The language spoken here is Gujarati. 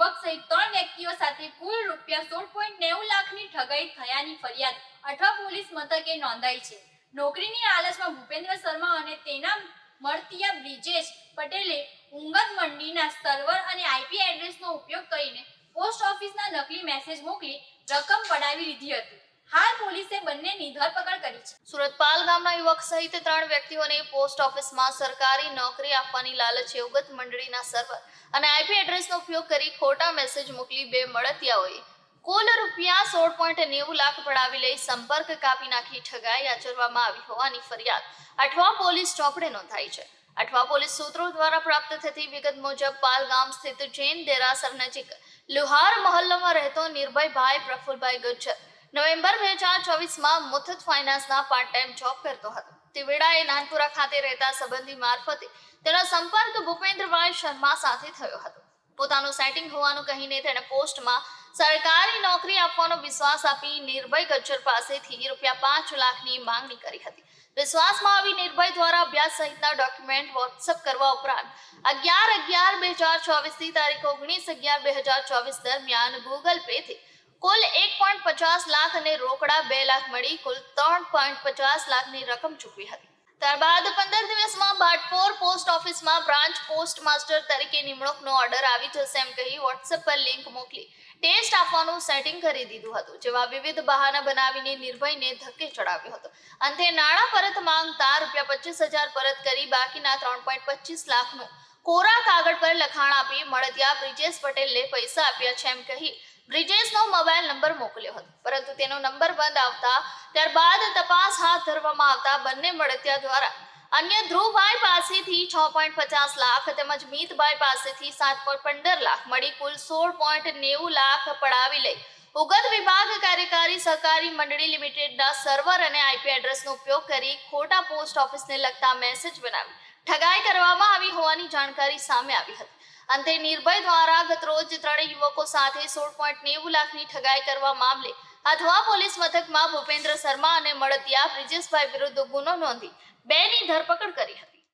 યુવક સહિત 3 વ્યક્તિઓ સાથે કુલ રૂપિયા 16.90 લાખની ઠગાઈ થયાની ફરિયાદ અઠવા પોલીસ મથકે નોંધાઈ છે. નોકરીની લાલચમાં ભૂપેન્દ્ર શર્મા અને તેના મળતિયા બ્રિજેશ પટેલે ઉંગત મંડીના સર્વર અને આઈપી એડ્રેસનો ઉપયોગ કરીને પોસ્ટ ઓફિસના નકલી મેસેજ મોકલી રકમ પડાવી લીધી હતી. હાલ પોલીસે બંનેની ધરપકડ કરી છે. સુરતપાલ ગામના યુવક સહિત 3 વ્યક્તિઓને પોસ્ટ ઓફિસમાં સરકારી નોકરી આપવાની લાલચે ઉગત મંડળીના સર્વર અને આઈપી એડ્રેસનો ઉપયોગ કરી ખોટા મેસેજ મોકલી 2 મળતિયાઓએ કુલ રૂપિયા 16.90 લાખ પડાવી લઈ સંપર્ક કાપી નાખી ઠગાઈ આચરવામાં આવી હોવાની ફરિયાદ અઠવા પોલીસ ચોપડે નોંધાઈ છે. અઠવા પોલીસ સૂત્રો દ્વારા પ્રાપ્ત થતી વિગત મુજબ પાલ ગામ સ્થિત જૈન દેરાસર નજીક લુહાર મહોલ્લામાં રહેતો નિર્ભયભાઈ પ્રફુલભાઈ ગજ્જર નવેમ્બર 2024માં મુથુટ ફાઇનાન્સના પાર્ટ ટાઈમ જોબ કરતો હતો. તે વેળાએ નાનપુરા ખાતે રહેતા સંબંધી મારફતે તેનો સંપર્ક ભૂપેન્દ્રભાઈ શર્મા સાથે થયો હતો. પોતાનું સેટિંગ હોવાનું કહીને તેણે પોસ્ટમાં સરકારી નોકરી આપવાનો વિશ્વાસ આપી નિર્ભય ગજ્જર પાસેથી રૂપિયા 5 લાખની માંગણી કરી હતી. વિશ્વાસમાં આવી નિર્ભય દ્વારા અભ્યાસ સહિતના ડોક્યુમેન્ટ વોટ્સઅપ કરવા ઉપરાંત 11/11/2024 થી તારીખ 19/11/2024 દરમિયાન ગૂગલ પે થી કુલ 1.50 લાખ અને રોકડા 2 લાખ મળી કુલ 3.50 લાખની રકમ ચૂકવી હતી. ત્યારબાદ 15 દિવસમાં બાટપોર પોસ્ટ ઓફિસમાં બ્રાન્ચ પોસ્ટ માસ્ટર તરીકે નિમણૂકનો ઓર્ડર આવી જશે એમ કહી વોટ્સએપ પર લિંક મોકલી ટેસ્ટ આપવાનું સેટિંગ કરી દીધું હતું. જેવા વિવિધ બહાના બનાવીને નિર્ભયને ધક્કે ચડાવ્યો હતો. અંતે નાણાં પરત માંગતા રૂપિયા 25,000 પરત કરી બાકીના 3.25 લાખનું કોરા કાગળ પર લખાણ આપી મળતિયા બ્રિજેશ પટેલને પૈસા આપ્યા છે એમ કહી બ્રિજેશનો મોબાઈલ નંબર મોકલ્યો હતો, પરંતુ તેનો નંબર બંધ આવતા ત્યારબાદ તપાસ હાથ ધરવામાં આવતા બંને મળતિયા દ્વારા અન્ય ધ્રુવભાઈ પાસેથી 6.50 લાખ તેમજ મીતભાઈ પાસેથી 7.15 લાખ મળી કુલ 16.90 લાખ પડાવી લઈ ઉગત વિભાગ કાર્યકારી સહકારી મંડળી લિમિટેડના સર્વર અને આઈપી એડ્રેસનો ઉપયોગ કરી ખોટા પોસ્ટ ઓફિસને લગતા મેસેજ બનાવી ઠગાઈ કરવામાં આવી હોવાની જાણકારી સામે આવી હતી. અંતે નિર્ભય દ્વારા ગતરોજ 3 યુવકો સાથે 16.90 લાખની ઠગાઈ કરવા મામલે અઠવા પોલીસ મથકમાં ભૂપેન્દ્ર શર્મા અને મળતિયા બ્રિજેશભાઈ વિરુદ્ધ ગુનો નોંધી 2ની ધરપકડ કરી હતી.